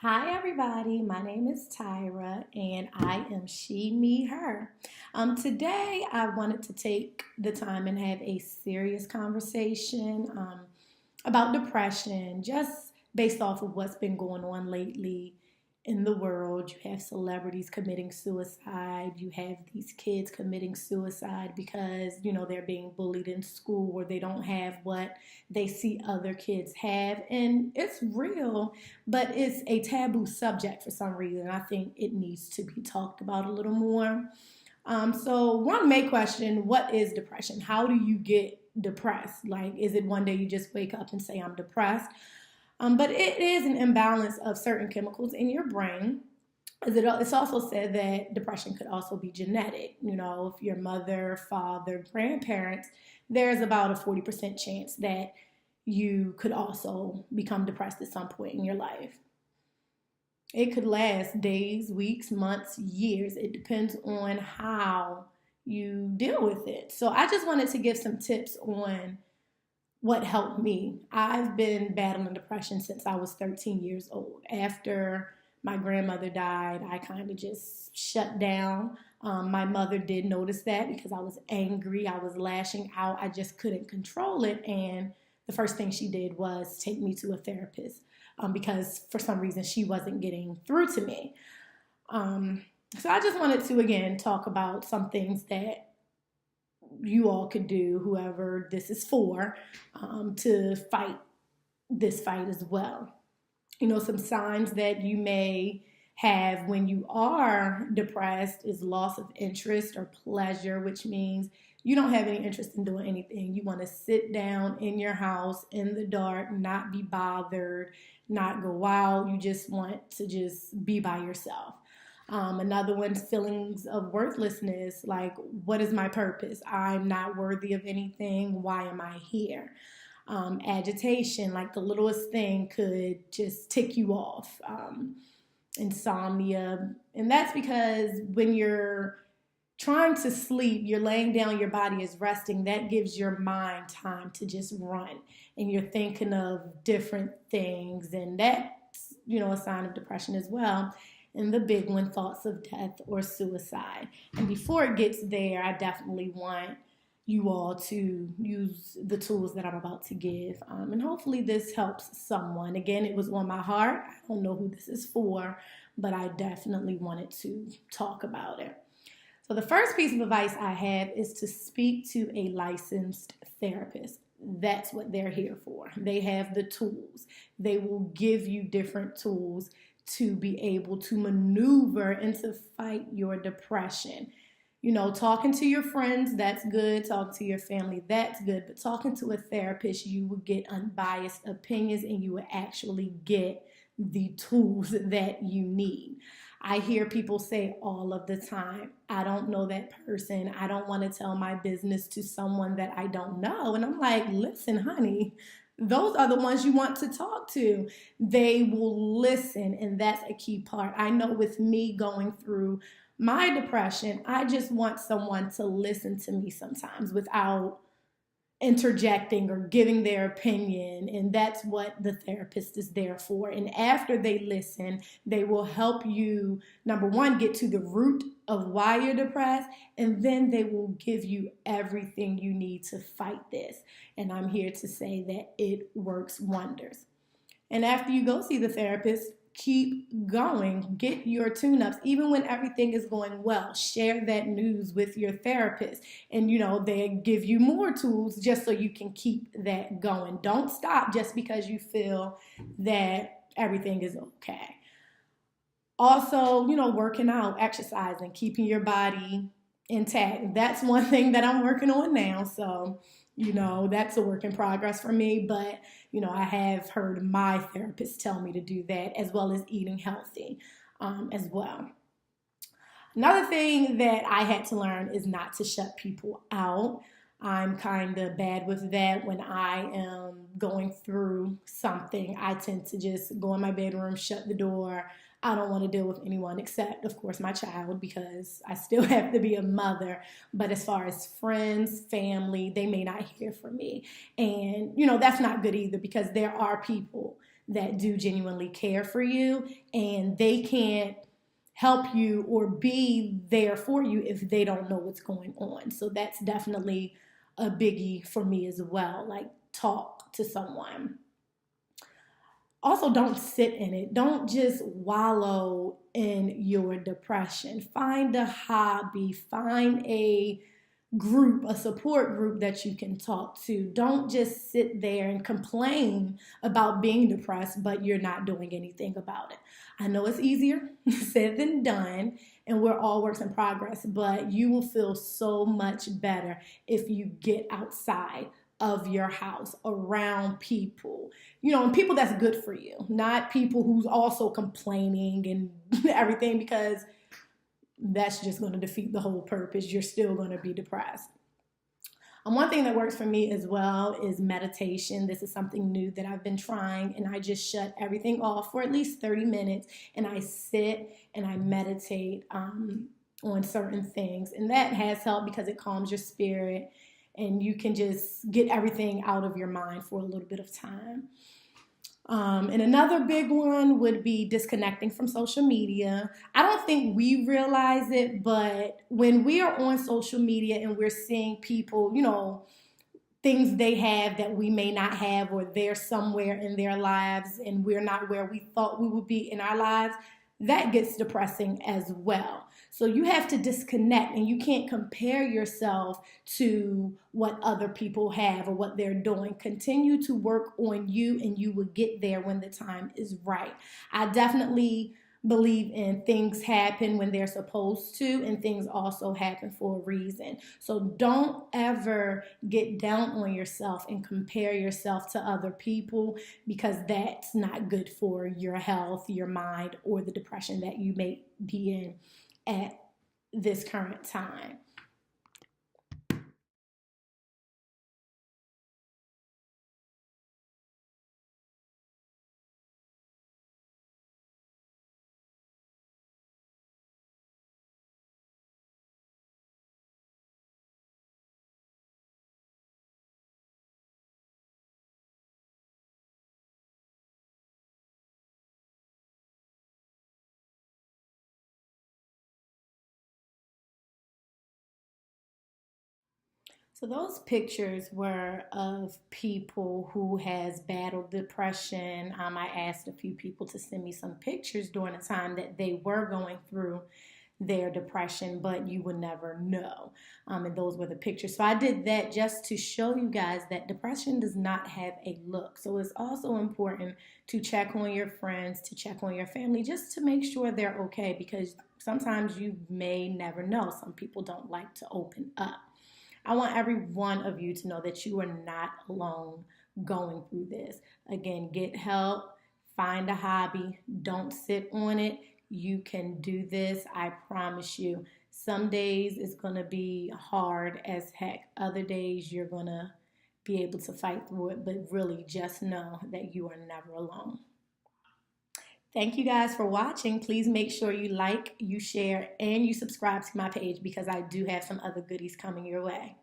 Hi, everybody. My name is Tyra, and I am she, me, her. Today, I wanted to take the time and have a serious conversation about depression, just based off of what's been going on lately in the world. You have celebrities committing suicide, you have these kids committing suicide because, they're being bullied in school or they don't have what they see other kids have. And it's real, but it's a taboo subject for some reason. I think it needs to be talked about a little more. So one may question, what is depression? How do you get depressed? Like, is it one day you just wake up and say, I'm depressed? But it is an imbalance of certain chemicals in your brain. It's also said that depression could also be genetic. If your mother, father, grandparents, there's about a 40% chance that you could also become depressed at some point in your life. It could last days, weeks, months, years. It depends on how you deal with it. So I just wanted to give some tips on what helped me. I've been battling depression since I was 13 years old. After my grandmother died, I kind of just shut down. My mother did notice that because I was angry, I was lashing out, I just couldn't control it. And the first thing she did was take me to a therapist because for some reason she wasn't getting through to me. So I just wanted to, again, talk about some things that you all could do, whoever this is for, to fight this fight as well. Some signs that you may have when you are depressed is loss of interest or pleasure, which means you don't have any interest in doing anything. You want to sit down in your house in the dark, not be bothered, not go out. You just want to just be by yourself. Another one's feelings of worthlessness, like, what is my purpose? I'm not worthy of anything. Why am I here? Agitation, like the littlest thing could just tick you off. Insomnia, and that's because when you're trying to sleep, you're laying down, your body is resting. That gives your mind time to just run, and you're thinking of different things, and that's, a sign of depression as well. And the big one, thoughts of death or suicide. And before it gets there, I definitely want you all to use the tools that I'm about to give. And hopefully this helps someone. Again, it was on my heart. I don't know who this is for, but I definitely wanted to talk about it. So the first piece of advice I have is to speak to a licensed therapist. That's what they're here for. They have the tools. They will give you different tools to be able to maneuver and to fight your depression. Talking to your friends, that's good. Talking to your family, that's good. But talking to a therapist, you will get unbiased opinions and you will actually get the tools that you need. I hear people say all of the time, I don't know that person. I don't want to tell my business to someone that I don't know. And I'm like, listen, honey, those are the ones you want to talk to. They will listen, and that's a key part. I know with me going through my depression, I just want someone to listen to me sometimes without interjecting or giving their opinion, and that's what the therapist is there for. And after they listen, they will help you, number one, get to the root of why you're depressed, and then they will give you everything you need to fight this. And I'm here to say that it works wonders. And after you go see the therapist, keep going. Get your tune-ups. Even when everything is going well, share that news with your therapist. And, they give you more tools just so you can keep that going. Don't stop just because you feel that everything is okay. Also, working out, exercising, keeping your body intact. That's one thing that I'm working on now. So, that's a work in progress for me. But, I have heard my therapist tell me to do that, as well as eating healthy as well. Another thing that I had to learn is not to shut people out. I'm kind of bad with that. When I am going through something, I tend to just go in my bedroom, shut the door. I don't want to deal with anyone except, of course, my child, because I still have to be a mother. But as far as friends, family, they may not hear from me. And, that's not good either, because there are people that do genuinely care for you, and they can't help you or be there for you if they don't know what's going on. So that's definitely a biggie for me as well. Like, talk to someone. Also, don't sit in it. Don't just wallow in your depression. Find a hobby, find a group, a support group that you can talk to. Don't just sit there and complain about being depressed, but you're not doing anything about it. I know it's easier said than done, and we're all works in progress, but you will feel so much better if you get outside of your house, around people, and people that's good for you, not people who's also complaining and everything, because that's just going to defeat the whole purpose. You're still going to be depressed. One thing that works for me as well is meditation. This is something new that I've been trying, and I just shut everything off for at least 30 minutes, and I sit and I meditate on certain things, and that has helped because it calms your spirit, and you can just get everything out of your mind for a little bit of time. And another big one would be disconnecting from social media. I don't think we realize it, but when we are on social media and we're seeing people, things they have that we may not have, or they're somewhere in their lives and we're not where we thought we would be in our lives, that gets depressing as well. So you have to disconnect, and you can't compare yourself to what other people have or what they're doing. Continue to work on you, and you will get there when the time is right. I definitely believe in things happen when they're supposed to, and things also happen for a reason. So don't ever get down on yourself and compare yourself to other people, because that's not good for your health, your mind, or the depression that you may be in at this current time. So those pictures were of people who has battled depression. I asked a few people to send me some pictures during the time that they were going through their depression, but you would never know. And those were the pictures. So I did that just to show you guys that depression does not have a look. So it's also important to check on your friends, to check on your family, just to make sure they're okay, because sometimes you may never know. Some people don't like to open up. I want every one of you to know that you are not alone going through this. Again, get help, find a hobby, don't sit on it. You can do this, I promise you. Some days it's going to be hard as heck. Other days you're going to be able to fight through it, but really just know that you are never alone. Thank you guys for watching. Please make sure you like, you share, and you subscribe to my page, because I do have some other goodies coming your way.